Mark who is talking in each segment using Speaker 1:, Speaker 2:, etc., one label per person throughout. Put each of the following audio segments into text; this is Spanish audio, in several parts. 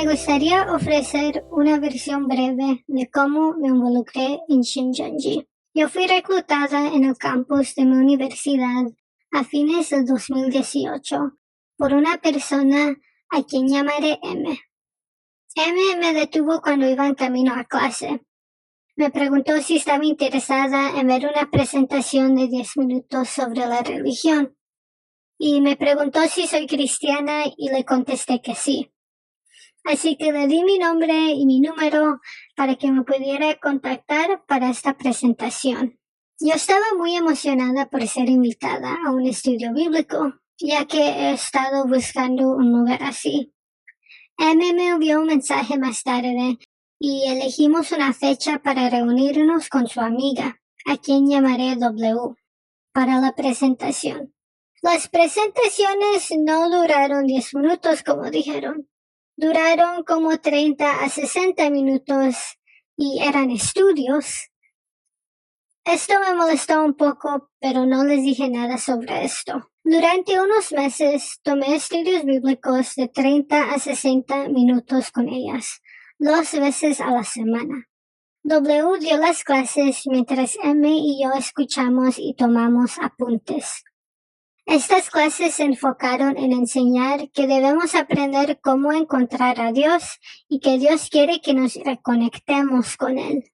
Speaker 1: me gustaría ofrecer una versión breve de cómo me involucré en Shincheonji. Yo fui reclutada en el campus de mi universidad a fines del 2018 por una persona a quien llamaré M. M me detuvo cuando iba en camino a clase. Me preguntó si estaba interesada en ver una presentación de 10 minutos sobre la religión. Y me preguntó si soy cristiana y le contesté que sí. Así que le di mi nombre y mi número para que me pudiera contactar para esta presentación. Yo estaba muy emocionada por ser invitada a un estudio bíblico, ya que he estado buscando un lugar así. M me envió un mensaje más tarde y elegimos una fecha para reunirnos con su amiga, a quien llamaré W, para la presentación. Las presentaciones no duraron 10 minutos como dijeron. Duraron como 30 a 60 minutos y eran estudios. Esto me molestó un poco, pero no les dije nada sobre esto. Durante unos meses tomé estudios bíblicos de 30 a 60 minutos con ellas, 2 veces a la semana. W dio las clases mientras M y yo escuchamos y tomamos apuntes. Estas clases se enfocaron en enseñar que debemos aprender cómo encontrar a Dios y que Dios quiere que nos reconectemos con Él.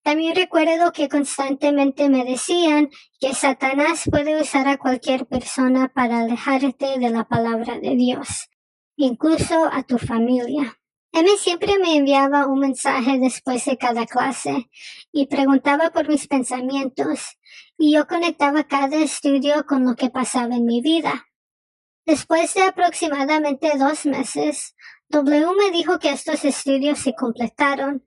Speaker 1: También recuerdo que constantemente me decían que Satanás puede usar a cualquier persona para alejarte de la palabra de Dios, incluso a tu familia. M siempre me enviaba un mensaje después de cada clase y preguntaba por mis pensamientos, y yo conectaba cada estudio con lo que pasaba en mi vida. Después de aproximadamente 2 meses, W me dijo que estos estudios se completaron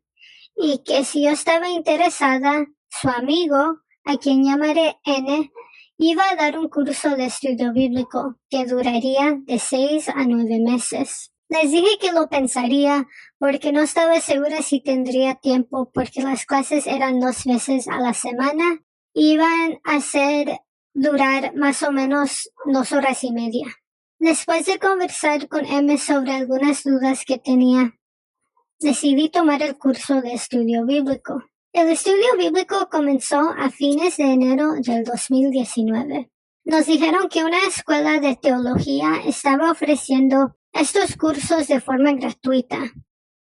Speaker 1: y que si yo estaba interesada, su amigo, a quien llamaré N, iba a dar un curso de estudio bíblico que duraría de 6 a 9 meses. Les dije que lo pensaría porque no estaba segura si tendría tiempo porque las clases eran 2 veces a la semana y iban a durar más o menos 2 horas y media. Después de conversar con M sobre algunas dudas que tenía, decidí tomar el curso de estudio bíblico. El estudio bíblico comenzó a fines de enero del 2019. Nos dijeron que una escuela de teología estaba ofreciendo estos cursos de forma gratuita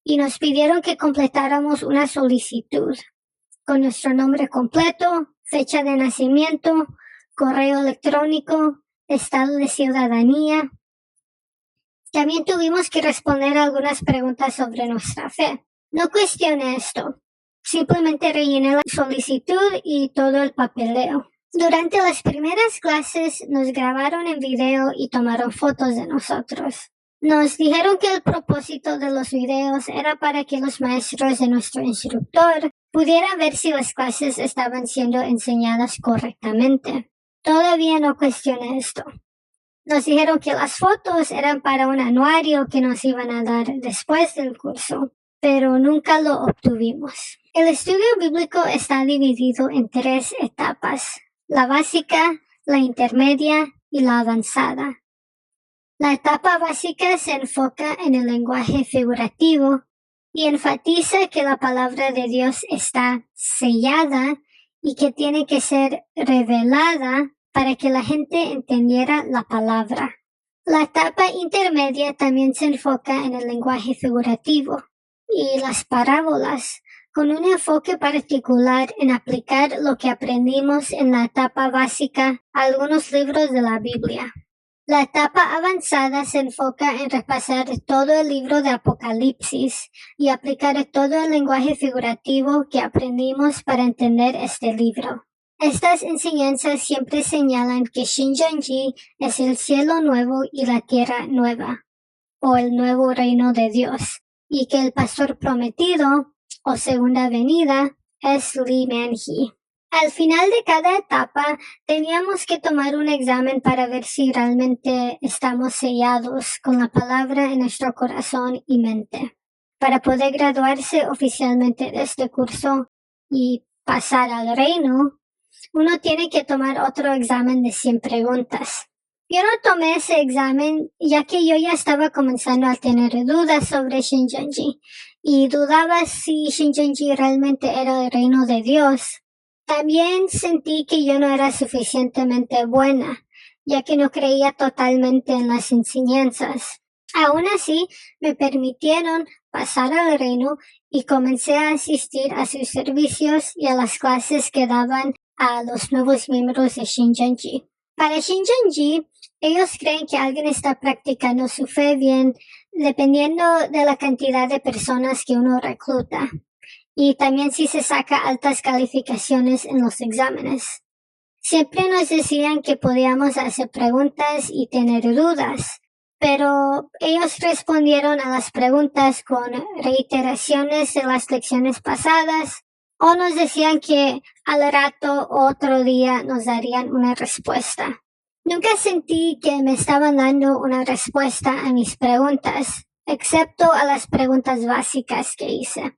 Speaker 1: y nos pidieron que completáramos una solicitud con nuestro nombre completo, fecha de nacimiento, correo electrónico, estado de ciudadanía. También tuvimos que responder algunas preguntas sobre nuestra fe. No cuestioné esto, simplemente rellené la solicitud y todo el papeleo. Durante las primeras clases nos grabaron en video y tomaron fotos de nosotros. Nos dijeron que el propósito de los videos era para que los maestros de nuestro instructor pudieran ver si las clases estaban siendo enseñadas correctamente. Todavía no cuestioné esto. Nos dijeron que las fotos eran para un anuario que nos iban a dar después del curso, pero nunca lo obtuvimos. El estudio bíblico está dividido en 3 etapas: la básica, la intermedia y la avanzada. La etapa básica se enfoca en el lenguaje figurativo y enfatiza que la palabra de Dios está sellada y que tiene que ser revelada para que la gente entendiera la palabra. La etapa intermedia también se enfoca en el lenguaje figurativo y las parábolas, con un enfoque particular en aplicar lo que aprendimos en la etapa básica a algunos libros de la Biblia. La etapa avanzada se enfoca en repasar todo el libro de Apocalipsis y aplicar todo el lenguaje figurativo que aprendimos para entender este libro. Estas enseñanzas siempre señalan que Shincheonji es el cielo nuevo y la tierra nueva, o el nuevo reino de Dios, y que el pastor prometido, o segunda venida, es Lee Man-hee. Al final de cada etapa teníamos que tomar un examen para ver si realmente estamos sellados con la palabra en nuestro corazón y mente. Para poder graduarse oficialmente de este curso y pasar al reino, uno tiene que tomar otro examen de 100 preguntas. Yo no tomé ese examen ya que yo ya estaba comenzando a tener dudas sobre Shincheonji y dudaba si Shincheonji realmente era el reino de Dios. También sentí que yo no era suficientemente buena, ya que no creía totalmente en las enseñanzas. Aún así, me permitieron pasar al reino y comencé a asistir a sus servicios y a las clases que daban a los nuevos miembros de Shincheonji. Para Shincheonji, ellos creen que alguien está practicando su fe bien dependiendo de la cantidad de personas que uno recluta y también si se saca altas calificaciones en los exámenes. Siempre nos decían que podíamos hacer preguntas y tener dudas, pero ellos respondieron a las preguntas con reiteraciones de las lecciones pasadas o nos decían que al rato o otro día nos darían una respuesta. Nunca sentí que me estaban dando una respuesta a mis preguntas, excepto a las preguntas básicas que hice.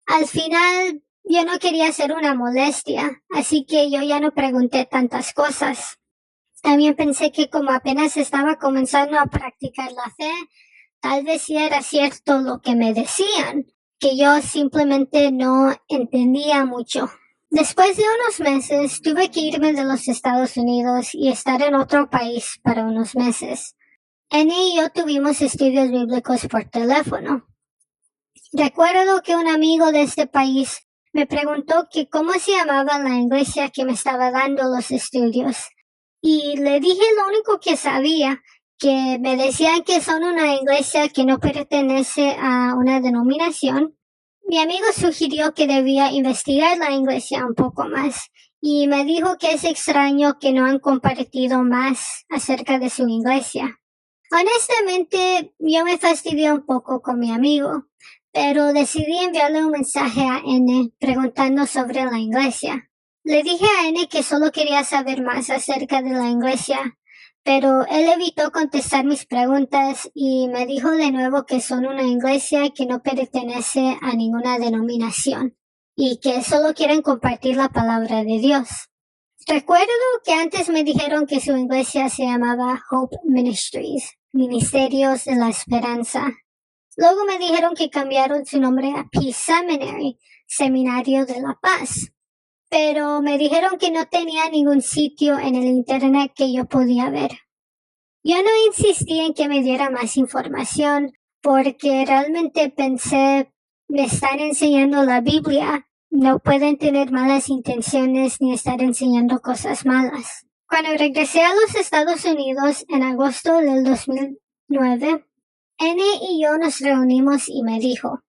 Speaker 1: Al final, yo no quería ser una molestia, así que yo ya no pregunté tantas cosas. También pensé que como apenas estaba comenzando a practicar la fe, tal vez sí era cierto lo que me decían, que yo simplemente no entendía mucho. Después de unos meses, tuve que irme de los Estados Unidos y estar en otro país para unos meses. Annie y yo tuvimos estudios bíblicos por teléfono. Recuerdo que un amigo de este país me preguntó que cómo se llamaba la iglesia que me estaba dando los estudios. Y le dije lo único que sabía, que me decían que son una iglesia que no pertenece a una denominación. Mi amigo sugirió que debía investigar la iglesia un poco más y me dijo que es extraño que no han compartido más acerca de su iglesia. Honestamente, yo me fastidié un poco con mi amigo, pero decidí enviarle un mensaje a N preguntando sobre la iglesia. Le dije a N que solo quería saber más acerca de la iglesia, pero él evitó contestar mis preguntas y me dijo de nuevo que son una iglesia que no pertenece a ninguna denominación y que solo quieren compartir la palabra de Dios. Recuerdo que antes me dijeron que su iglesia se llamaba Hope Ministries, Ministerios de la Esperanza. Luego me dijeron que cambiaron su nombre a Peace Seminary, Seminario de la Paz. Pero me dijeron que no tenía ningún sitio en el internet que yo podía ver. Yo no insistí en que me diera más información porque realmente pensé, me están enseñando la Biblia, no pueden tener malas intenciones ni estar enseñando cosas malas. Cuando regresé a los Estados Unidos en agosto del 2009, N y yo nos reunimos y me dijo,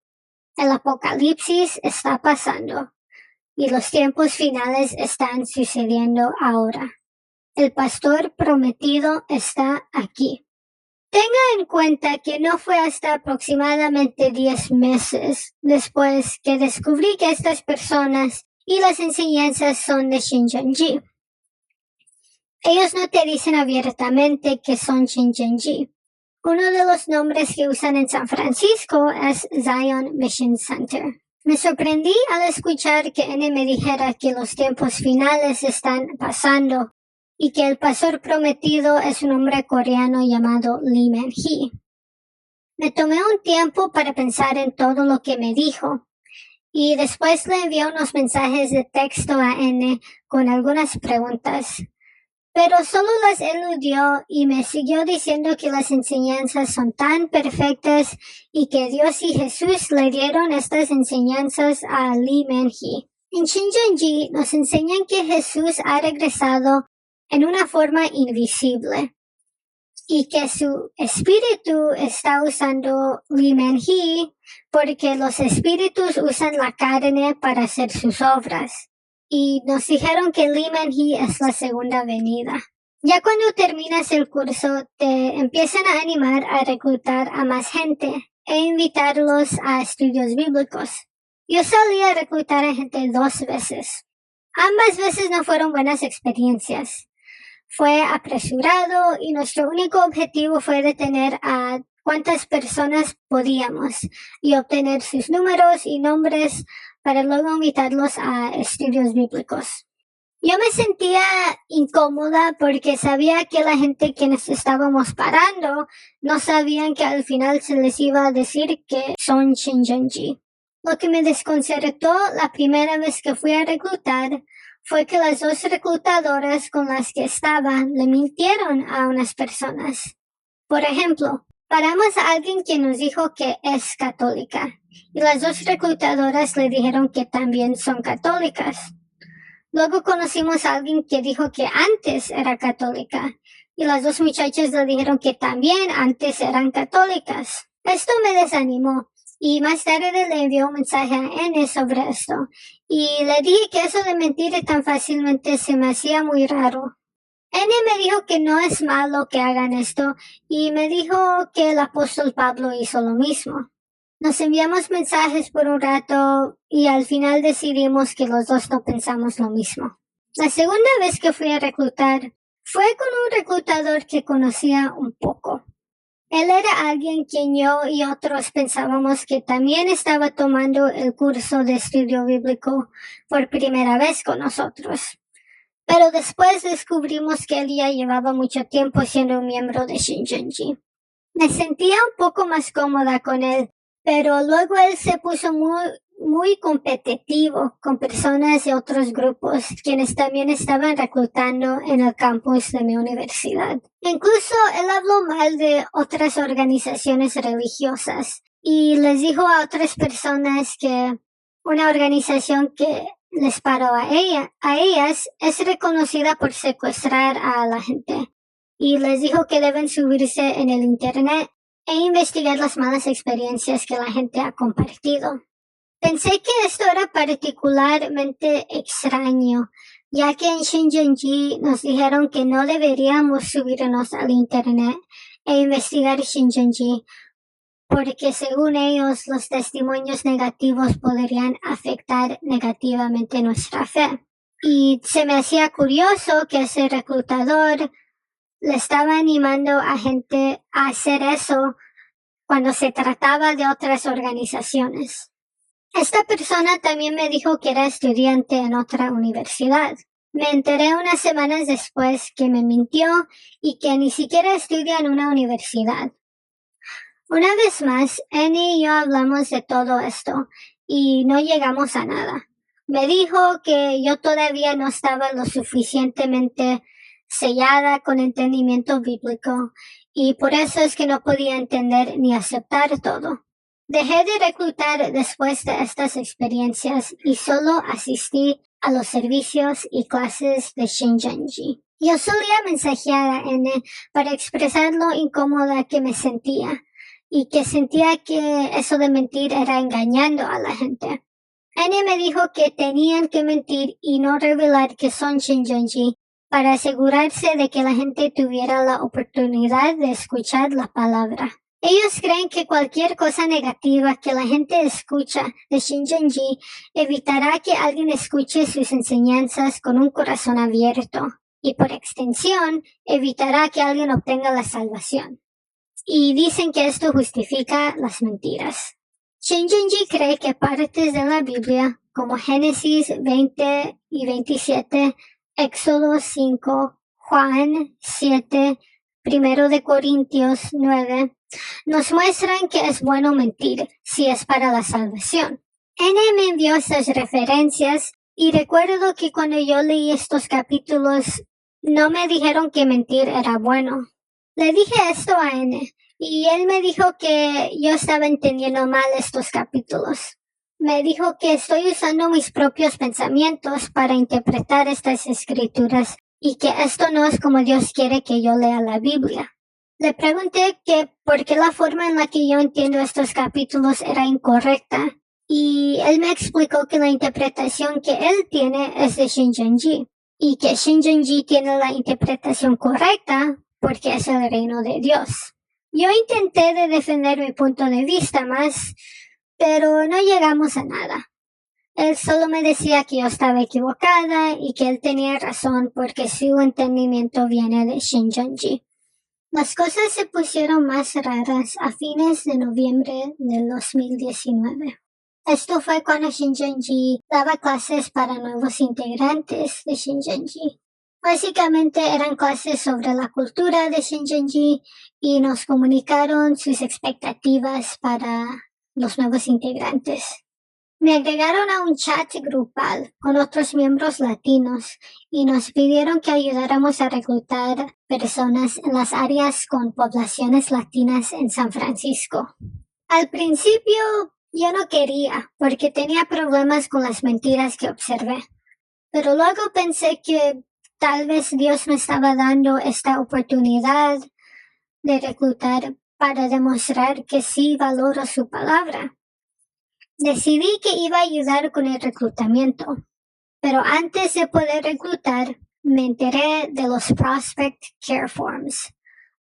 Speaker 1: el apocalipsis está pasando y los tiempos finales están sucediendo ahora. El pastor prometido está aquí. Tenga en cuenta que no fue hasta aproximadamente 10 meses después que descubrí que estas personas y las enseñanzas son de Shincheonji. Ellos no te dicen abiertamente que son Shincheonji. Uno de los nombres que usan en San Francisco es Zion Mission Center. Me sorprendí al escuchar que N me dijera que los tiempos finales están pasando y que el pastor prometido es un hombre coreano llamado Lee Man-hee. Me tomé un tiempo para pensar en todo lo que me dijo y después le envié unos mensajes de texto a N con algunas preguntas. Pero solo las eludió y me siguió diciendo que las enseñanzas son tan perfectas y que Dios y Jesús le dieron estas enseñanzas a Lee Man-hee. En Shincheonji nos enseñan que Jesús ha regresado en una forma invisible y que su espíritu está usando Lee Man-hee porque los espíritus usan la carne para hacer sus obras. Y nos dijeron que Lee Man-hee es la segunda venida. Ya cuando terminas el curso, te empiezan a animar a reclutar a más gente e invitarlos a estudios bíblicos. Yo salí a reclutar a gente 2 veces. Ambas veces no fueron buenas experiencias. Fue apresurado y nuestro único objetivo fue detener a cuántas personas podíamos y obtener sus números y nombres para luego invitarlos a estudios bíblicos. Yo me sentía incómoda porque sabía que la gente quienes estábamos parando no sabían que al final se les iba a decir que son Shinjonji. Lo que me desconcertó la primera vez que fui a reclutar fue que las dos reclutadoras con las que estaba le mintieron a unas personas. Por ejemplo, paramos a alguien que nos dijo que es católica y las dos reclutadoras le dijeron que también son católicas. Luego conocimos a alguien que dijo que antes era católica y las dos muchachas le dijeron que también antes eran católicas. Esto me desanimó y más tarde le envié un mensaje a N sobre esto y le dije que eso de mentir tan fácilmente se me hacía muy raro. N me dijo que no es malo que hagan esto y me dijo que el apóstol Pablo hizo lo mismo. Nos enviamos mensajes por un rato y al final decidimos que los dos no pensamos lo mismo. La segunda vez que fui a reclutar fue con un reclutador que conocía un poco. Él era alguien quien yo y otros pensábamos que también estaba tomando el curso de estudio bíblico por primera vez con nosotros. Pero después descubrimos que él ya llevaba mucho tiempo siendo un miembro de Shinjonji. Me sentía un poco más cómoda con él, pero luego él se puso muy competitivo con personas de otros grupos quienes también estaban reclutando en el campus de mi universidad. Incluso él habló mal de otras organizaciones religiosas y les dijo a otras personas que una organización que les paró a ellas es reconocida por secuestrar a la gente y les dijo que deben subirse en el internet e investigar las malas experiencias que la gente ha compartido. Pensé que esto era particularmente extraño, ya que en Shinjonji nos dijeron que no deberíamos subirnos al internet e investigar Shinjonji, porque según ellos los testimonios negativos podrían afectar negativamente nuestra fe. Y se me hacía curioso que ese reclutador le estaba animando a gente a hacer eso cuando se trataba de otras organizaciones. Esta persona también me dijo que era estudiante en otra universidad. Me enteré unas semanas después que me mintió y que ni siquiera estudia en una universidad. Una vez más, Annie y yo hablamos de todo esto y no llegamos a nada. Me dijo que yo todavía no estaba lo suficientemente sellada con entendimiento bíblico y por eso es que no podía entender ni aceptar todo. Dejé de reclutar después de estas experiencias y solo asistí a los servicios y clases de Shinjonji. Yo solía mensajear a N para expresar lo incómoda que me sentía y que sentía que eso de mentir era engañando a la gente. N me dijo que tenían que mentir y no revelar que son Shinjonji para asegurarse de que la gente tuviera la oportunidad de escuchar la palabra. Ellos creen que cualquier cosa negativa que la gente escucha de Shinjonji evitará que alguien escuche sus enseñanzas con un corazón abierto y por extensión evitará que alguien obtenga la salvación. Y dicen que esto justifica las mentiras. Shinjonji cree que partes de la Biblia, como Génesis 20 y 27, Éxodo 5, Juan 7, 1 de Corintios 9, nos muestran que es bueno mentir si es para la salvación. N me envió estas referencias y recuerdo que cuando yo leí estos capítulos no me dijeron que mentir era bueno. Le dije esto a N y él me dijo que yo estaba entendiendo mal estos capítulos. Me dijo que estoy usando mis propios pensamientos para interpretar estas escrituras y que esto no es como Dios quiere que yo lea la Biblia. Le pregunté que por qué la forma en la que yo entiendo estos capítulos era incorrecta y él me explicó que la interpretación que él tiene es de Shinjonji y que Shinjonji tiene la interpretación correcta porque es el reino de Dios. Yo intenté de defender mi punto de vista más, pero no llegamos a nada. Él solo me decía que yo estaba equivocada y que él tenía razón porque su entendimiento viene de Shinjonji. Las cosas se pusieron más raras a fines de noviembre del 2019. Esto fue cuando Shincheonji daba clases para nuevos integrantes de Shincheonji. Básicamente eran clases sobre la cultura de Shincheonji y nos comunicaron sus expectativas para los nuevos integrantes. Me agregaron a un chat grupal con otros miembros latinos y nos pidieron que ayudáramos a reclutar personas en las áreas con poblaciones latinas en San Francisco. Al principio yo no quería porque tenía problemas con las mentiras que observé, pero luego pensé que tal vez Dios me estaba dando esta oportunidad de reclutar para demostrar que sí valoro su palabra. Decidí que iba a ayudar con el reclutamiento, pero antes de poder reclutar, me enteré de los Prospect Care Forms,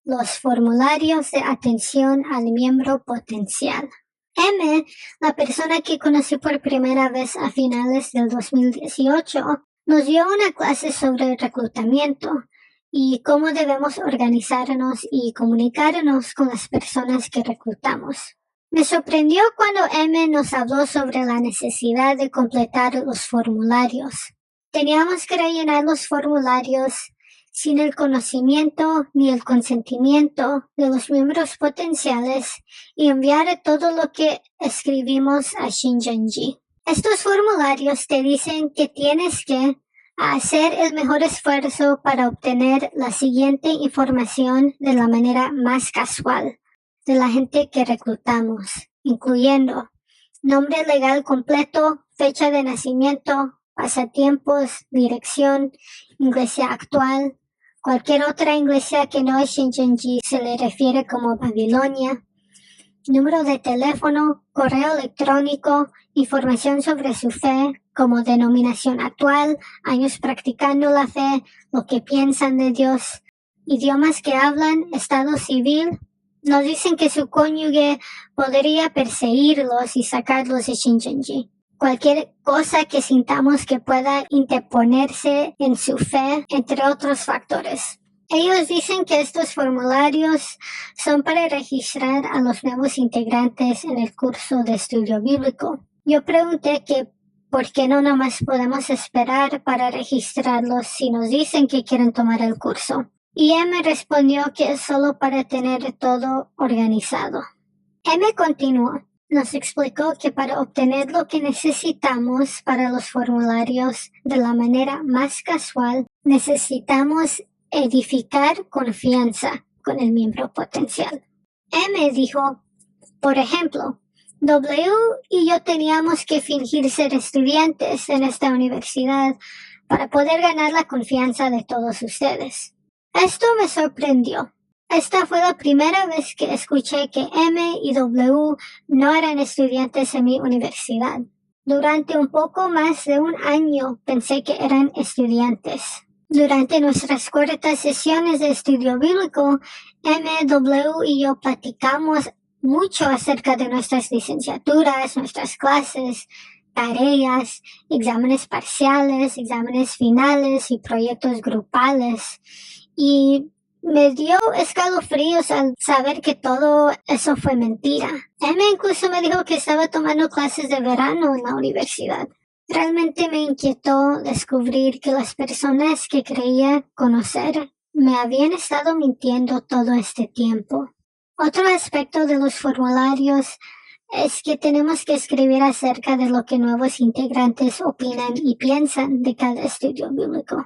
Speaker 1: los formularios de atención al miembro potencial. M, la persona que conocí por primera vez a finales del 2018, nos dio una clase sobre el reclutamiento y cómo debemos organizarnos y comunicarnos con las personas que reclutamos. Me sorprendió cuando M nos habló sobre la necesidad de completar los formularios. Teníamos que rellenar los formularios sin el conocimiento ni el consentimiento de los miembros potenciales y enviar todo lo que escribimos a Shincheonji. Estos formularios te dicen que tienes que hacer el mejor esfuerzo para obtener la siguiente información de la manera más casual de la gente que reclutamos, incluyendo nombre legal completo, fecha de nacimiento, pasatiempos, dirección, iglesia actual, cualquier otra iglesia que no es Shincheonji se le refiere como Babilonia, número de teléfono, correo electrónico, información sobre su fe, como denominación actual, años practicando la fe, lo que piensan de Dios, idiomas que hablan, estado civil. Nos dicen que su cónyuge podría perseguirlos y sacarlos de Shincheonji. Cualquier cosa que sintamos que pueda interponerse en su fe, entre otros factores. Ellos dicen que estos formularios son para registrar a los nuevos integrantes en el curso de estudio bíblico. Yo pregunté que ¿por qué no nomás podemos esperar para registrarlos si nos dicen que quieren tomar el curso? Y M respondió que es solo para tener todo organizado. M continuó. Nos explicó que para obtener lo que necesitamos para los formularios de la manera más casual, necesitamos edificar confianza con el miembro potencial. M dijo, por ejemplo, W y yo teníamos que fingir ser estudiantes en esta universidad para poder ganar la confianza de todos ustedes. Esto me sorprendió. Esta fue la primera vez que escuché que M y W no eran estudiantes en mi universidad. Durante un poco más de un año pensé que eran estudiantes. Durante nuestras cortas sesiones de estudio bíblico, M, W y yo platicamos mucho acerca de nuestras licenciaturas, nuestras clases, tareas, exámenes parciales, exámenes finales y proyectos grupales. Y me dio escalofríos al saber que todo eso fue mentira. M incluso me dijo que estaba tomando clases de verano en la universidad. Realmente me inquietó descubrir que las personas que creía conocer me habían estado mintiendo todo este tiempo. Otro aspecto de los formularios es que tenemos que escribir acerca de lo que nuevos integrantes opinan y piensan de cada estudio bíblico.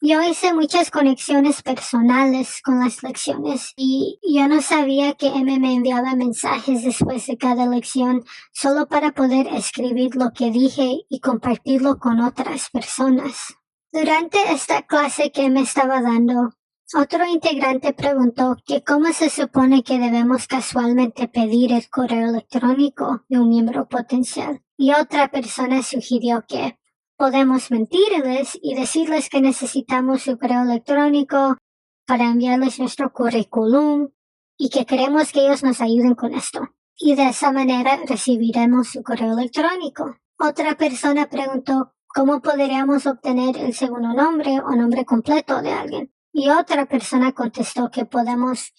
Speaker 1: Yo hice muchas conexiones personales con las lecciones y yo no sabía que M me enviaba mensajes después de cada lección solo para poder escribir lo que dije y compartirlo con otras personas. Durante esta clase que me estaba dando, otro integrante preguntó que cómo se supone que debemos casualmente pedir el correo electrónico de un miembro potencial. Y otra persona sugirió que podemos mentirles y decirles que necesitamos su correo electrónico para enviarles nuestro currículum y que queremos que ellos nos ayuden con esto. Y de esa manera recibiremos su correo electrónico. Otra persona preguntó cómo podríamos obtener el segundo nombre o nombre completo de alguien. Y otra persona contestó que podemos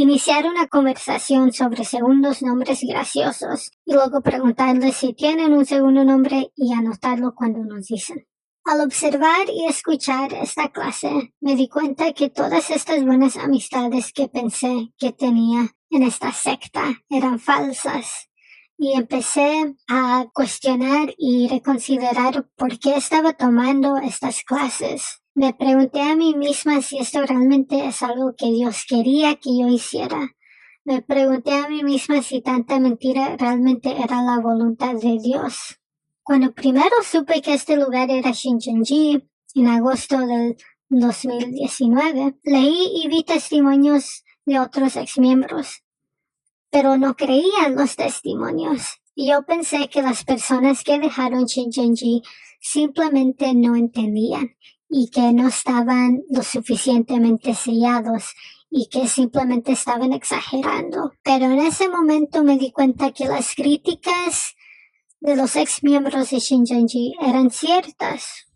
Speaker 1: iniciar una conversación sobre segundos nombres graciosos y luego preguntarles si tienen un segundo nombre y anotarlo cuando nos dicen. Al observar y escuchar esta clase, me di cuenta que todas estas buenas amistades que pensé que tenía en esta secta eran falsas. Y empecé a cuestionar y reconsiderar por qué estaba tomando estas clases. Me pregunté a mí misma si esto realmente es algo que Dios quería que yo hiciera. Me pregunté a mí misma si tanta mentira realmente era la voluntad de Dios. Cuando primero supe que este lugar era Shincheonji, en agosto del 2019, leí y vi testimonios de otros exmiembros, pero no creía en los testimonios. Yo pensé que las personas que dejaron Shincheonji simplemente no entendían y que no estaban lo suficientemente sellados y que simplemente estaban exagerando. Pero en ese momento me di cuenta que las críticas de los ex miembros de Shincheonji eran ciertas.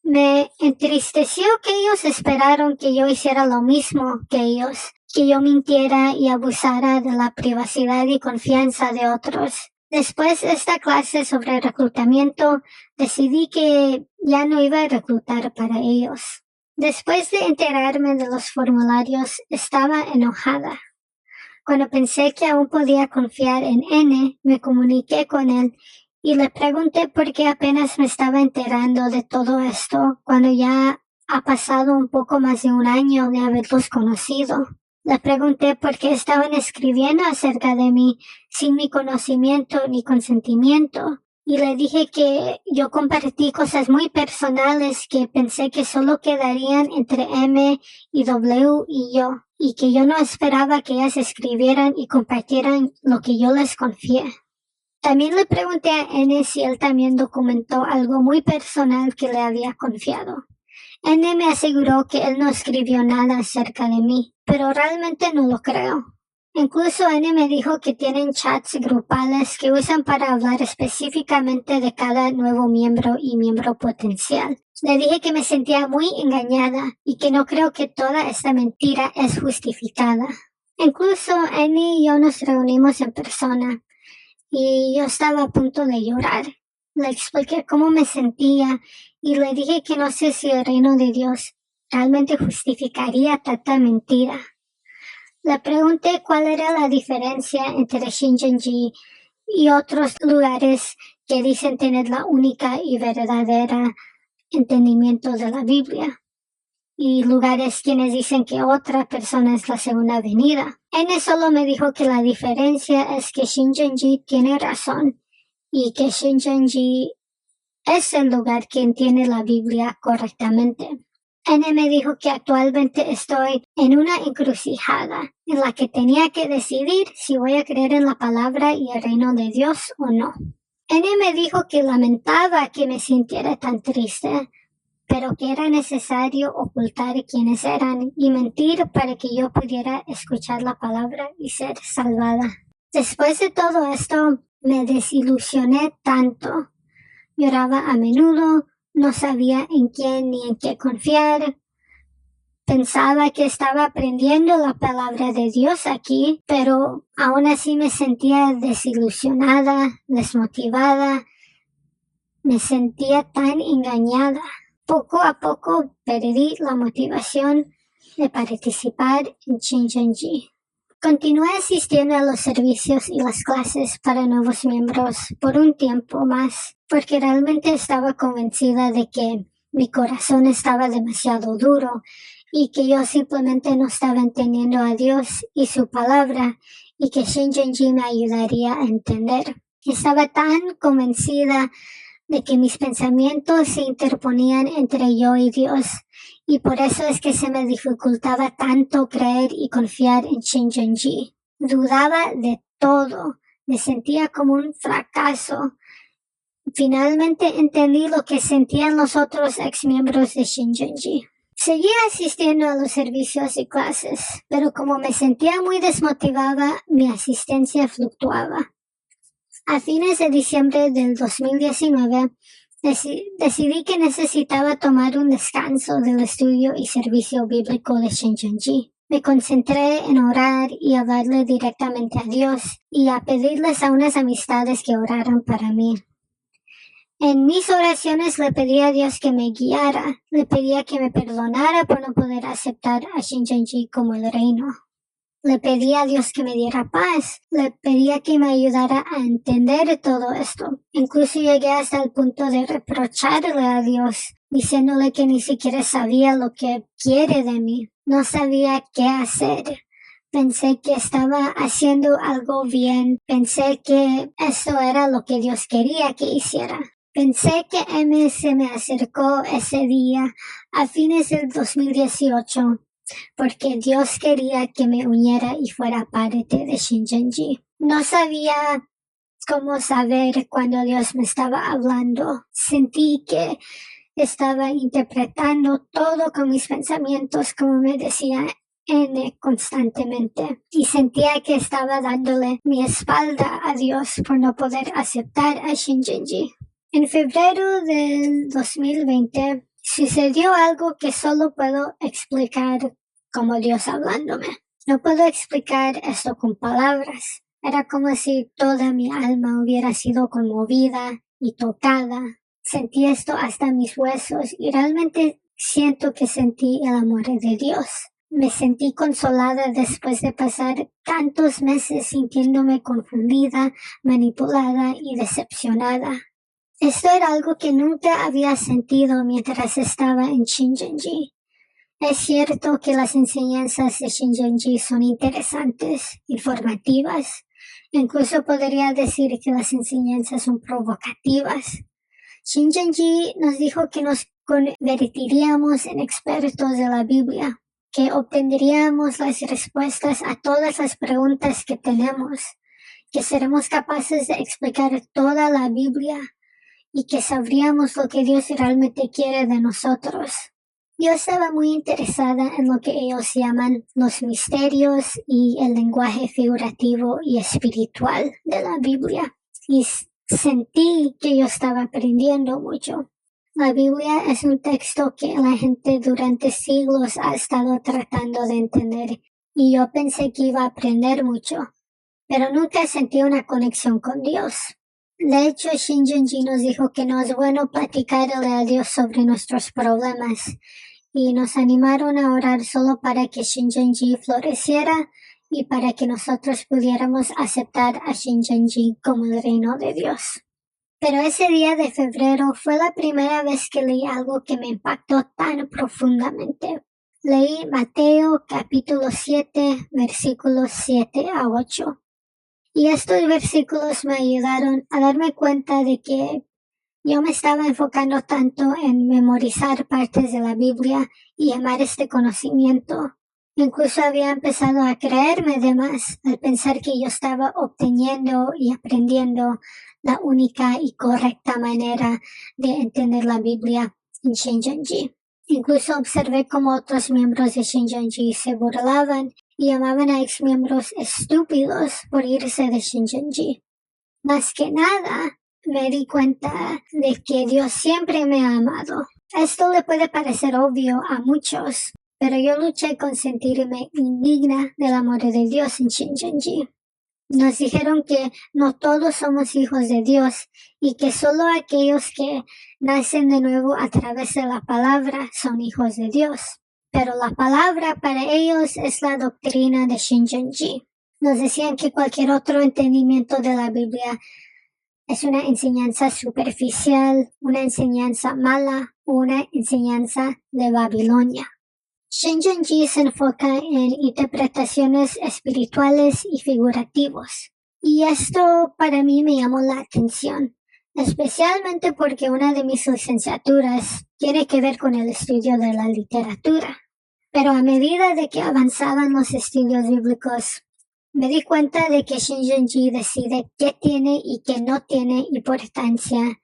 Speaker 1: Me entristeció que ellos esperaron que yo hiciera lo mismo que ellos, que yo mintiera y abusara de la privacidad y confianza de otros. Después de esta clase sobre reclutamiento, decidí que ya no iba a reclutar para ellos. Después de enterarme de los formularios, estaba enojada. Cuando pensé que aún podía confiar en N, me comuniqué con él y le pregunté por qué apenas me estaba enterando de todo esto cuando ya ha pasado un poco más de un año de haberlos conocido. Le pregunté por qué estaban escribiendo acerca de mí sin mi conocimiento ni consentimiento. Y le dije que yo compartí cosas muy personales que pensé que solo quedarían entre M y W y yo, y que yo no esperaba que ellas escribieran y compartieran lo que yo les confié. También le pregunté a N si él también documentó algo muy personal que le había confiado. N me aseguró que él no escribió nada acerca de mí, pero realmente no lo creo. Incluso N me dijo que tienen chats grupales que usan para hablar específicamente de cada nuevo miembro y miembro potencial. Le dije que me sentía muy engañada y que no creo que toda esta mentira es justificada. Incluso N y yo nos reunimos en persona y yo estaba a punto de llorar. Le expliqué cómo me sentía y le dije que no sé si el reino de Dios realmente justificaría tanta mentira. Le pregunté cuál era la diferencia entre Shincheonji y otros lugares que dicen tener la única y verdadera entendimiento de la Biblia, y lugares quienes dicen que otra persona es la segunda venida. N solo me dijo que la diferencia es que Shincheonji tiene razón y que Shincheonji es el lugar que entiende la Biblia correctamente. N me dijo que actualmente estoy en una encrucijada en la que tenía que decidir si voy a creer en la palabra y el reino de Dios o no. N me dijo que lamentaba que me sintiera tan triste, pero que era necesario ocultar quiénes eran y mentir para que yo pudiera escuchar la palabra y ser salvada. Después de todo esto, me desilusioné tanto. Lloraba a menudo, no sabía en quién ni en qué confiar. Pensaba que estaba aprendiendo la palabra de Dios aquí, pero aún así me sentía desilusionada, desmotivada. Me sentía tan engañada. Poco a poco perdí la motivación de participar en Shincheonji. Continué asistiendo a los servicios y las clases para nuevos miembros por un tiempo más, porque realmente estaba convencida de que mi corazón estaba demasiado duro y que yo simplemente no estaba entendiendo a Dios y su palabra y que Shincheonji me ayudaría a entender. Estaba tan convencida de que mis pensamientos se interponían entre yo y Dios, y por eso es que se me dificultaba tanto creer y confiar en Shincheonji. Dudaba de todo, me sentía como un fracaso. Finalmente entendí lo que sentían los otros exmiembros de Shincheonji. Seguía asistiendo a los servicios y clases, pero como me sentía muy desmotivada, mi asistencia fluctuaba. A fines de diciembre del 2019, decidí que necesitaba tomar un descanso del estudio y servicio bíblico de Shincheonji. Me concentré en orar y hablarle directamente a Dios y a pedirles a unas amistades que oraran para mí. En mis oraciones le pedí a Dios que me guiara, le pedía que me perdonara por no poder aceptar a Shincheonji como el reino. Le pedí a Dios que me diera paz, le pedía que me ayudara a entender todo esto. Incluso llegué hasta el punto de reprocharle a Dios, diciéndole que ni siquiera sabía lo que quiere de mí, no sabía qué hacer. Pensé que estaba haciendo algo bien, pensé que eso era lo que Dios quería que hiciera. Pensé que M se me acercó ese día a fines del 2018 porque Dios quería que me uniera y fuera parte de Shincheonji. No sabía cómo saber cuando Dios me estaba hablando. Sentí que estaba interpretando todo con mis pensamientos, como me decía N constantemente, y sentía que estaba dándole mi espalda a Dios por no poder aceptar a Shincheonji. En febrero del 2020 sucedió algo que solo puedo explicar como Dios hablándome. No puedo explicar esto con palabras. Era como si toda mi alma hubiera sido conmovida y tocada. Sentí esto hasta mis huesos y realmente siento que sentí el amor de Dios. Me sentí consolada después de pasar tantos meses sintiéndome confundida, manipulada y decepcionada. Esto era algo que nunca había sentido mientras estaba en Shincheonji. Es cierto que las enseñanzas de Shincheonji son interesantes, informativas. Incluso podría decir que las enseñanzas son provocativas. Shincheonji nos dijo que nos convertiríamos en expertos de la Biblia, que obtendríamos las respuestas a todas las preguntas que tenemos, que seremos capaces de explicar toda la Biblia y que sabríamos lo que Dios realmente quiere de nosotros. Yo estaba muy interesada en lo que ellos llaman los misterios y el lenguaje figurativo y espiritual de la Biblia, y sentí que yo estaba aprendiendo mucho. La Biblia es un texto que la gente durante siglos ha estado tratando de entender, y yo pensé que iba a aprender mucho, pero nunca sentí una conexión con Dios. De hecho, Shincheonji nos dijo que no es bueno platicarle a Dios sobre nuestros problemas, y nos animaron a orar solo para que Shincheonji floreciera y para que nosotros pudiéramos aceptar a Shincheonji como el reino de Dios. Pero ese día de febrero fue la primera vez que leí algo que me impactó tan profundamente. Leí Mateo capítulo 7, versículos 7 a 8. Y estos versículos me ayudaron a darme cuenta de que yo me estaba enfocando tanto en memorizar partes de la Biblia y amar este conocimiento. Incluso había empezado a creerme de más al pensar que yo estaba obteniendo y aprendiendo la única y correcta manera de entender la Biblia en Shincheonji. Incluso observé cómo otros miembros de Shincheonji se burlaban y llamaban a exmiembros estúpidos por irse de Shincheonji. Más que nada, me di cuenta de que Dios siempre me ha amado. Esto le puede parecer obvio a muchos, pero yo luché con sentirme indigna del amor de Dios en Shincheonji. Nos dijeron que no todos somos hijos de Dios y que solo aquellos que nacen de nuevo a través de la palabra son hijos de Dios. Pero la palabra para ellos es la doctrina de Shincheonji. Nos decían que cualquier otro entendimiento de la Biblia es una enseñanza superficial, una enseñanza mala, una enseñanza de Babilonia. Shincheonji se enfoca en interpretaciones espirituales y figurativos. Y esto para mí me llamó la atención, especialmente porque una de mis licenciaturas tiene que ver con el estudio de la literatura. Pero a medida de que avanzaban los estudios bíblicos, me di cuenta de que Shincheonji decide qué tiene y qué no tiene importancia.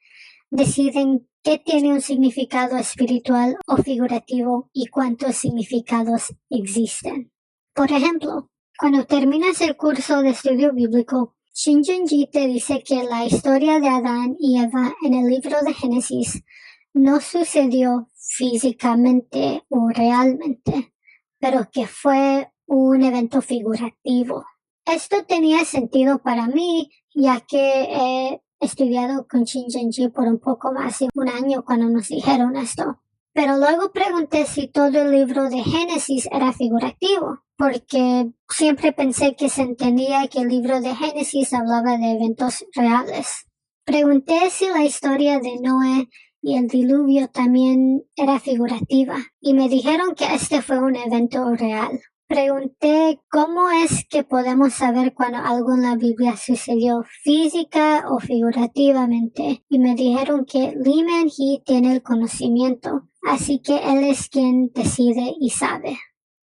Speaker 1: Deciden qué tiene un significado espiritual o figurativo y cuántos significados existen. Por ejemplo, cuando terminas el curso de estudio bíblico, Shincheonji te dice que la historia de Adán y Eva en el libro de Génesis no sucedió físicamente o realmente, pero que fue un evento figurativo. Esto tenía sentido para mí, ya que he estudiado con Shincheonji por un poco más de un año cuando nos dijeron esto. Pero luego pregunté si todo el libro de Génesis era figurativo, porque siempre pensé que se entendía que el libro de Génesis hablaba de eventos reales. Pregunté si la historia de Noé y el diluvio también era figurativa, y me dijeron que este fue un evento real. Pregunté cómo es que podemos saber cuando algo en la Biblia sucedió física o figurativamente, y me dijeron que Lee Man-hee tiene el conocimiento, así que él es quien decide y sabe.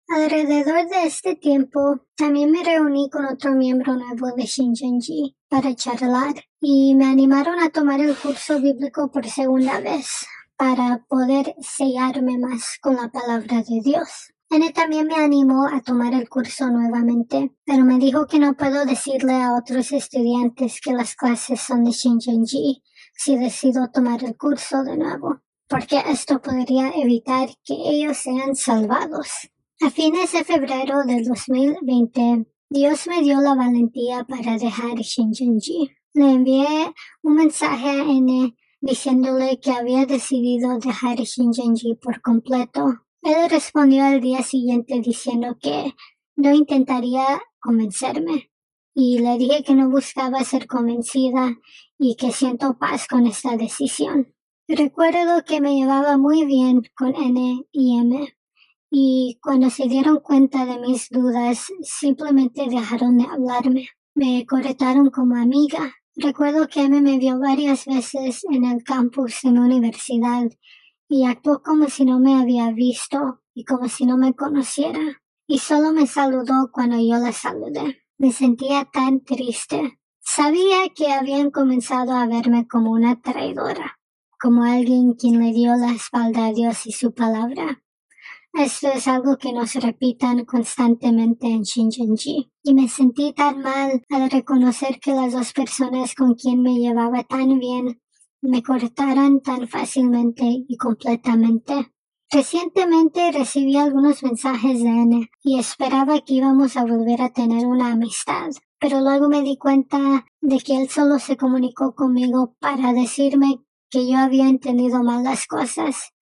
Speaker 1: Alrededor de este tiempo, también me reuní con otro miembro nuevo de Shincheonji para charlar y me animaron a tomar el curso bíblico por segunda vez para poder sellarme más con la palabra de Dios. N también me animó a tomar el curso nuevamente, pero me dijo que no puedo decirle a otros estudiantes que las clases son de Shincheonji si decido tomar el curso de nuevo, porque esto podría evitar que ellos sean salvados. A fines de febrero del 2020, Dios me dio la valentía para dejar Shincheonji. Le envié un mensaje a N diciéndole que había decidido dejar Shincheonji por completo. Él respondió al día siguiente diciendo que no intentaría convencerme, y le dije que no buscaba ser convencida y que siento paz con esta decisión. Recuerdo que me llevaba muy bien con N y M, y cuando se dieron cuenta de mis dudas, simplemente dejaron de hablarme. Me cortaron como amiga. Recuerdo que M me vio varias veces en el campus de mi universidad y actuó como si no me había visto y como si no me conociera. Y solo me saludó cuando yo la saludé. Me sentía tan triste. Sabía que habían comenzado a verme como una traidora, como alguien quien le dio la espalda a Dios y su palabra. Esto es algo que nos repitan constantemente en Shincheonji, y me sentí tan mal al reconocer que las dos personas con quien me llevaba tan bien me cortaran tan fácilmente y completamente. Recientemente recibí algunos mensajes de N y esperaba que íbamos a volver a tener una amistad, pero luego me di cuenta de que él solo se comunicó conmigo para decirme que yo había entendido mal las cosas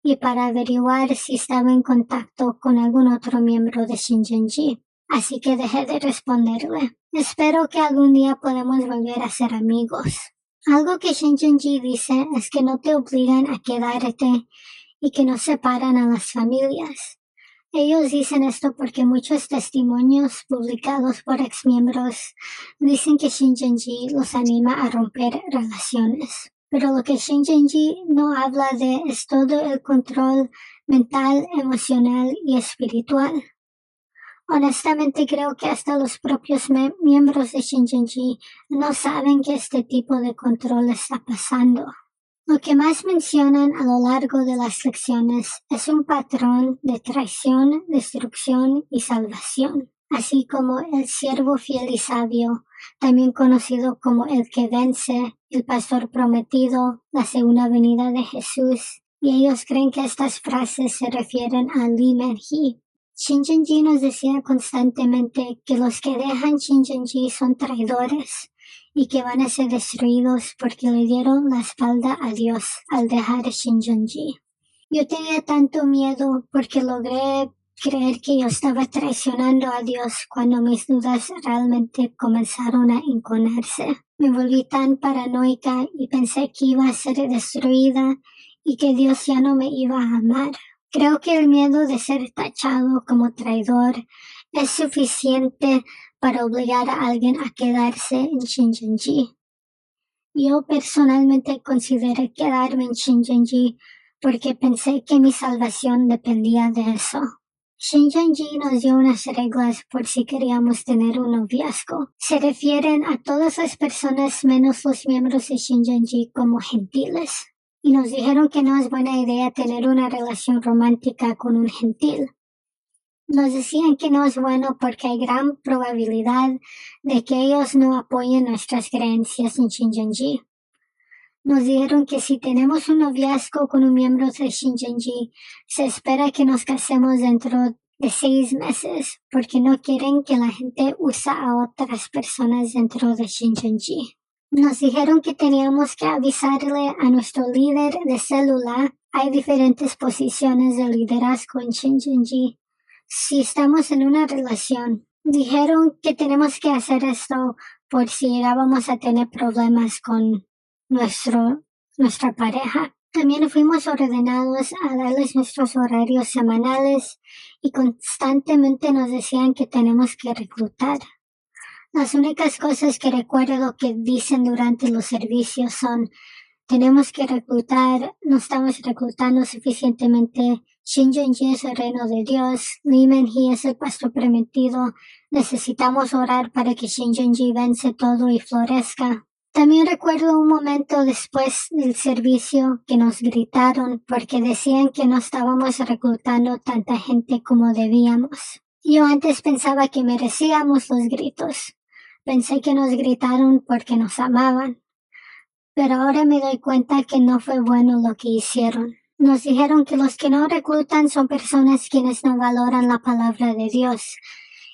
Speaker 1: y para averiguar si estaba en contacto con algún otro miembro de Shincheonji. Así que dejé de responderle. Espero que algún día podamos volver a ser amigos. Algo que Shincheonji dice es que no te obligan a quedarte y que no separan a las familias. Ellos dicen esto porque muchos testimonios publicados por exmiembros dicen que Shincheonji los anima a romper relaciones. Pero lo que Shincheonji no habla de es todo el control mental, emocional y espiritual. Honestamente creo que hasta los propios miembros de Shincheonji no saben que este tipo de control está pasando. Lo que más mencionan a lo largo de las lecciones es un patrón de traición, destrucción y salvación, así como el siervo fiel y sabio, también conocido como el que vence, el pastor prometido, la segunda venida de Jesús, y ellos creen que estas frases se refieren a Lee Man-hee. Shincheonji nos decía constantemente que los que dejan Shincheonji son traidores y que van a ser destruidos porque le dieron la espalda a Dios al dejar Shincheonji. Yo tenía tanto miedo porque logré creer que yo estaba traicionando a Dios cuando mis dudas realmente comenzaron a enconarse. Me volví tan paranoica y pensé que iba a ser destruida y que Dios ya no me iba a amar. Creo que el miedo de ser tachado como traidor es suficiente para obligar a alguien a quedarse en Shincheonji. Yo personalmente consideré quedarme en Shincheonji porque pensé que mi salvación dependía de eso. Shincheonji nos dio unas reglas por si queríamos tener un noviazgo. Se refieren a todas las personas menos los miembros de Shincheonji como gentiles. Y nos dijeron que no es buena idea tener una relación romántica con un gentil. Nos decían que no es bueno porque hay gran probabilidad de que ellos no apoyen nuestras creencias en Shincheonji. Nos dijeron que si tenemos un noviazgo con un miembro de Shincheonji, se espera que nos casemos dentro de 6 meses porque no quieren que la gente use a otras personas dentro de Shincheonji. Nos dijeron que teníamos que avisarle a nuestro líder de célula. Hay diferentes posiciones de liderazgo en Shincheonji. Si estamos en una relación, dijeron que tenemos que hacer esto por si llegábamos a tener problemas con nuestra pareja. También fuimos ordenados a darles nuestros horarios semanales y constantemente nos decían que tenemos que reclutar. Las únicas cosas que recuerdo que dicen durante los servicios son: tenemos que reclutar, no estamos reclutando suficientemente, Shincheonji es el reino de Dios, Lee Men-hee es el pastor prometido, necesitamos orar para que Shincheonji vence todo y florezca. También recuerdo un momento después del servicio que nos gritaron porque decían que no estábamos reclutando tanta gente como debíamos. Yo antes pensaba que merecíamos los gritos. Pensé que nos gritaron porque nos amaban. Pero ahora me doy cuenta que no fue bueno lo que hicieron. Nos dijeron que los que no reclutan son personas quienes no valoran la palabra de Dios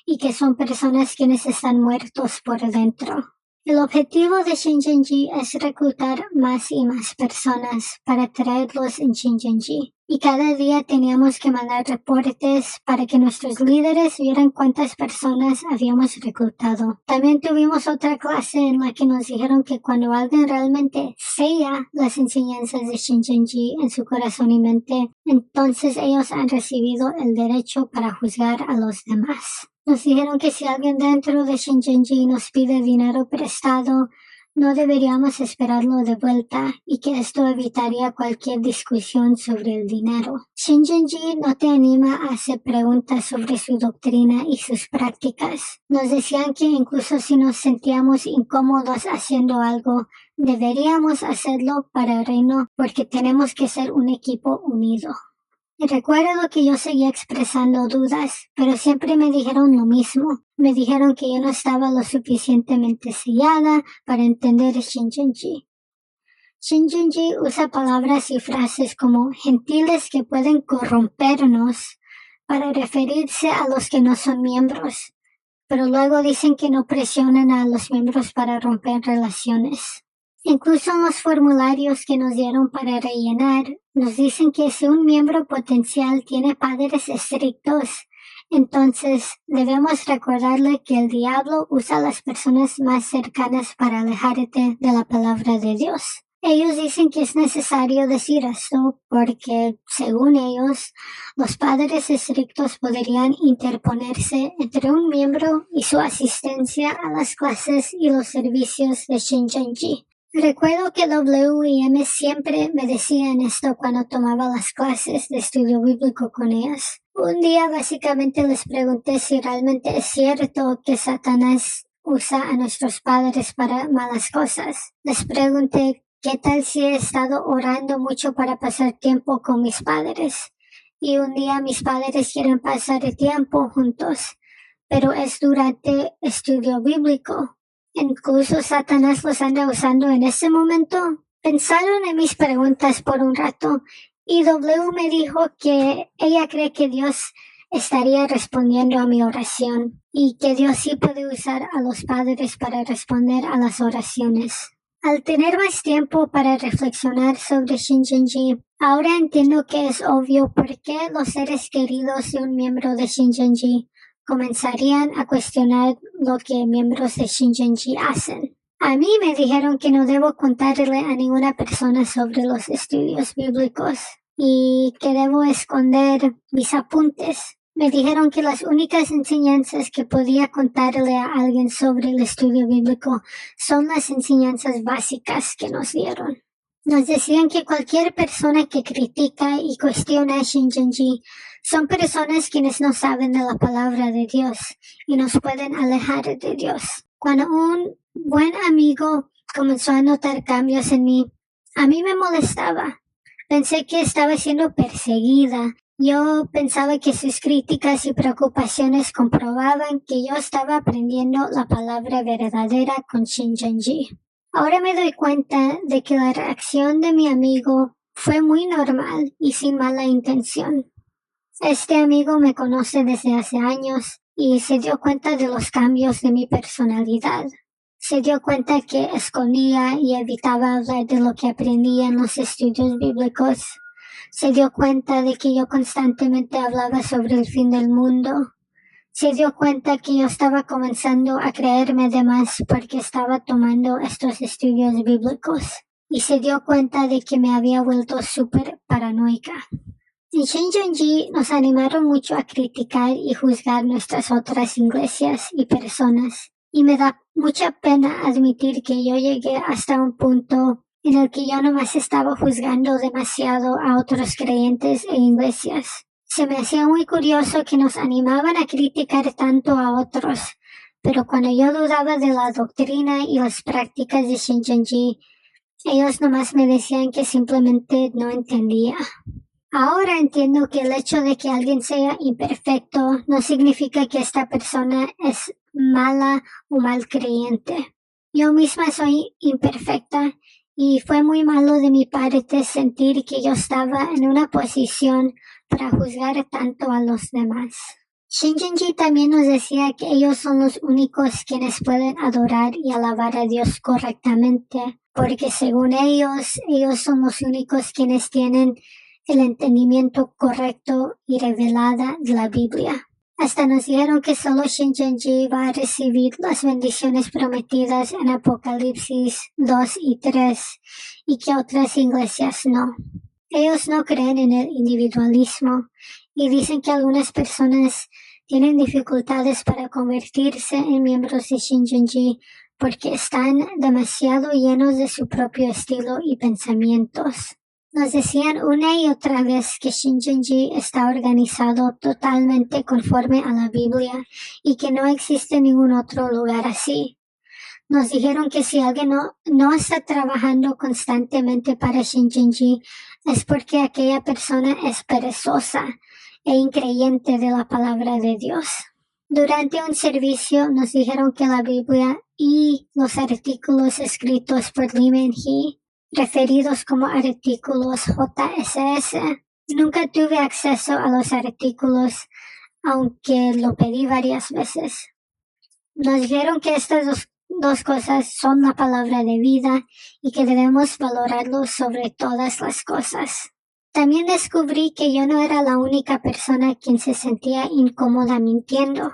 Speaker 1: y que son personas quienes están muertos por dentro. El objetivo de Shincheonji es reclutar más y más personas para traerlos en Shincheonji. Y cada día teníamos que mandar reportes para que nuestros líderes vieran cuántas personas habíamos reclutado. También tuvimos otra clase en la que nos dijeron que cuando alguien realmente sella las enseñanzas de Shincheonji en su corazón y mente, entonces ellos han recibido el derecho para juzgar a los demás. Nos dijeron que si alguien dentro de Shincheonji nos pide dinero prestado, no deberíamos esperarlo de vuelta y que esto evitaría cualquier discusión sobre el dinero. Shincheonji no te anima a hacer preguntas sobre su doctrina y sus prácticas. Nos decían que incluso si nos sentíamos incómodos haciendo algo, deberíamos hacerlo para el reino porque tenemos que ser un equipo unido. Recuerdo que yo seguía expresando dudas, pero siempre me dijeron lo mismo. Me dijeron que yo no estaba lo suficientemente sellada para entender Shincheonji. Shincheonji usa palabras y frases como gentiles que pueden corrompernos para referirse a los que no son miembros, pero luego dicen que no presionan a los miembros para romper relaciones. Incluso en los formularios que nos dieron para rellenar, nos dicen que si un miembro potencial tiene padres estrictos, entonces debemos recordarle que el diablo usa a las personas más cercanas para alejarte de la palabra de Dios. Ellos dicen que es necesario decir esto porque, según ellos, los padres estrictos podrían interponerse entre un miembro y su asistencia a las clases y los servicios de Shincheonji. Recuerdo que W y M siempre me decían esto cuando tomaba las clases de estudio bíblico con ellas. Un día básicamente les pregunté si realmente es cierto que Satanás usa a nuestros padres para malas cosas. Les pregunté qué tal si he estado orando mucho para pasar tiempo con mis padres y un día mis padres quieren pasar tiempo juntos, pero es durante estudio bíblico. Incluso Satanás los anda usando en ese momento. Pensaron en mis preguntas por un rato y W me dijo que ella cree que Dios estaría respondiendo a mi oración y que Dios sí puede usar a los padres para responder a las oraciones. Al tener más tiempo para reflexionar sobre Shincheonji, ahora entiendo que es obvio por qué los seres queridos de un miembro de Shincheonji comenzarían a cuestionar lo que miembros de Shincheonji hacen. A mí me dijeron que no debo contarle a ninguna persona sobre los estudios bíblicos y que debo esconder mis apuntes. Me dijeron que las únicas enseñanzas que podía contarle a alguien sobre el estudio bíblico son las enseñanzas básicas que nos dieron. Nos decían que cualquier persona que critica y cuestiona a Shincheonji son personas quienes no saben de la palabra de Dios y nos pueden alejar de Dios. Cuando un buen amigo comenzó a notar cambios en mí, a mí me molestaba. Pensé que estaba siendo perseguida. Yo pensaba que sus críticas y preocupaciones comprobaban que yo estaba aprendiendo la palabra verdadera con Shincheonji. Ahora me doy cuenta de que la reacción de mi amigo fue muy normal y sin mala intención. Este amigo me conoce desde hace años y se dio cuenta de los cambios de mi personalidad. Se dio cuenta que escondía y evitaba hablar de lo que aprendía en los estudios bíblicos. Se dio cuenta de que yo constantemente hablaba sobre el fin del mundo. Se dio cuenta que yo estaba comenzando a creerme de más porque estaba tomando estos estudios bíblicos. Y se dio cuenta de que me había vuelto súper paranoica. En Shincheonji nos animaron mucho a criticar y juzgar nuestras otras iglesias y personas. Y me da mucha pena admitir que yo llegué hasta un punto en el que yo nomás estaba juzgando demasiado a otros creyentes e iglesias. Se me hacía muy curioso que nos animaban a criticar tanto a otros, pero cuando yo dudaba de la doctrina y las prácticas de Shincheonji, ellos nomás me decían que simplemente no entendía. Ahora entiendo que el hecho de que alguien sea imperfecto no significa que esta persona es mala o mal creyente. Yo misma soy imperfecta y fue muy malo de mi parte sentir que yo estaba en una posición para juzgar tanto a los demás. Shincheonji también nos decía que ellos son los únicos quienes pueden adorar y alabar a Dios correctamente, porque según ellos son los únicos quienes tienen el entendimiento correcto y revelada de la Biblia. Hasta nos dijeron que solo Shincheonji va a recibir las bendiciones prometidas en Apocalipsis 2 y 3 y que otras iglesias no. Ellos no creen en el individualismo y dicen que algunas personas tienen dificultades para convertirse en miembros de Shincheonji porque están demasiado llenos de su propio estilo y pensamientos. Nos decían una y otra vez que Shincheonji está organizado totalmente conforme a la Biblia y que no existe ningún otro lugar así. Nos dijeron que si alguien no está trabajando constantemente para Shincheonji es porque aquella persona es perezosa e increyente de la palabra de Dios. Durante un servicio nos dijeron que la Biblia y los artículos escritos por Lee Man-hee, referidos como artículos JSS, nunca tuve acceso a los artículos, aunque lo pedí varias veces. Nos dijeron que estas dos cosas son la palabra de vida y que debemos valorarlo sobre todas las cosas. También descubrí que yo no era la única persona quien se sentía incómoda mintiendo.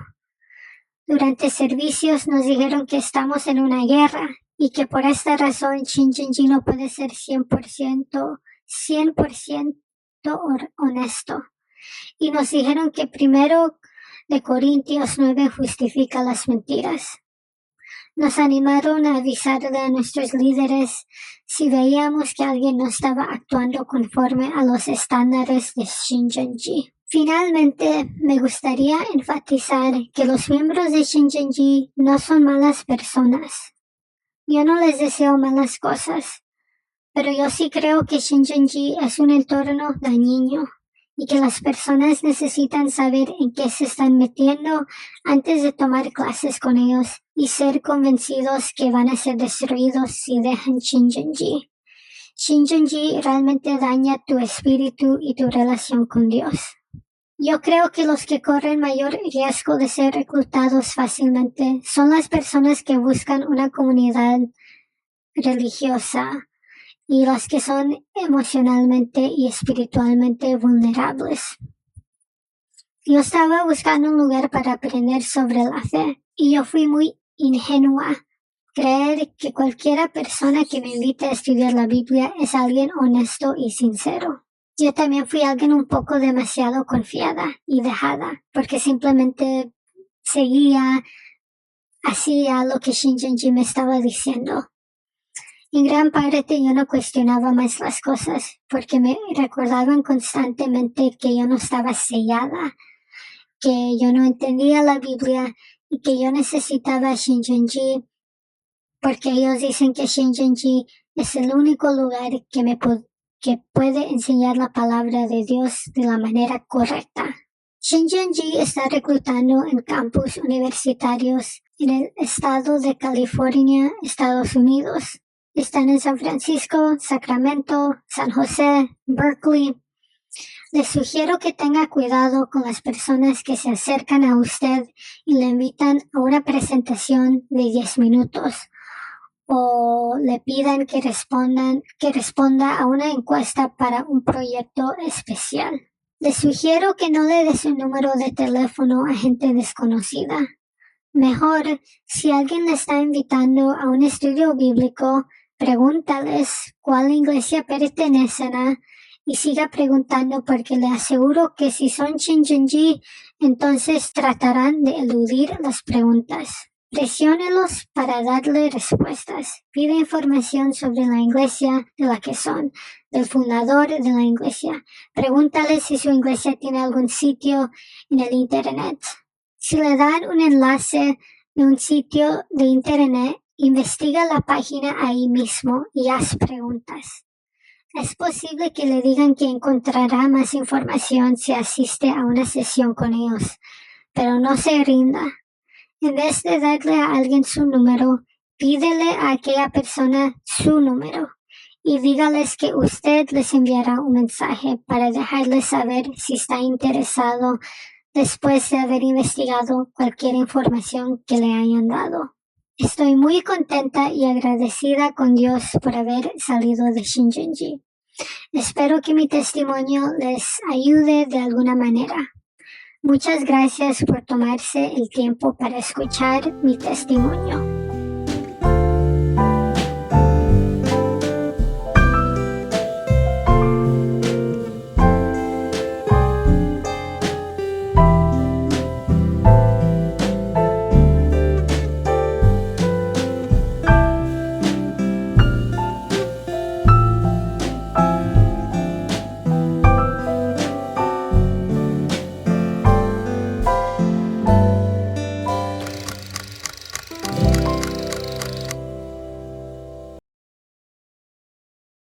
Speaker 1: Durante servicios nos dijeron que estamos en una guerra y que por esta razón Shincheonji no puede ser 100% honesto. Y nos dijeron que 1 Corintios 9 justifica las mentiras. Nos animaron a avisarle a nuestros líderes si veíamos que alguien no estaba actuando conforme a los estándares de Shincheonji. Finalmente, me gustaría enfatizar que los miembros de Shincheonji no son malas personas. Yo no les deseo malas cosas, pero yo sí creo que Shincheonji es un entorno dañino y que las personas necesitan saber en qué se están metiendo antes de tomar clases con ellos y ser convencidos que van a ser destruidos si dejan Shincheonji. Shincheonji realmente daña tu espíritu y tu relación con Dios. Yo creo que los que corren mayor riesgo de ser reclutados fácilmente son las personas que buscan una comunidad religiosa y las que son emocionalmente y espiritualmente vulnerables. Yo estaba buscando un lugar para aprender sobre la fe y yo fui muy ingenua. Creer que cualquier persona que me invite a estudiar la Biblia es alguien honesto y sincero. Yo también fui alguien un poco demasiado confiada y dejada, porque simplemente hacía lo que Shincheonji me estaba diciendo. En gran parte yo no cuestionaba más las cosas, porque me recordaban constantemente que yo no estaba sellada, que yo no entendía la Biblia y que yo necesitaba Shincheonji, porque ellos dicen que Shincheonji es el único lugar que puede enseñar la palabra de Dios de la manera correcta. Shincheonji está reclutando en campus universitarios en el estado de California, Estados Unidos. Están en San Francisco, Sacramento, San José, Berkeley, Les sugiero que tenga cuidado con las personas que se acercan a usted y le invitan a una presentación de 10 minutos o le pidan que responda a una encuesta para un proyecto especial. Les sugiero que no le dé su número de teléfono a gente desconocida. Mejor, si alguien le está invitando a un estudio bíblico, pregúntales cuál iglesia pertenecen a y siga preguntando porque le aseguro que si son Shincheonji, entonces tratarán de eludir las preguntas. Presiónelos para darle respuestas. Pide información sobre la iglesia de la que son, del fundador de la iglesia. Pregúntale si su iglesia tiene algún sitio en el internet. Si le dan un enlace de un sitio de internet, investiga la página ahí mismo y haz preguntas. Es posible que le digan que encontrará más información si asiste a una sesión con ellos, pero no se rinda. En vez de darle a alguien su número, pídele a aquella persona su número y dígales que usted les enviará un mensaje para dejarles saber si está interesado después de haber investigado cualquier información que le hayan dado. Estoy muy contenta y agradecida con Dios por haber salido de Shincheonji. Espero que mi testimonio les ayude de alguna manera. Muchas gracias por tomarse el tiempo para escuchar mi testimonio.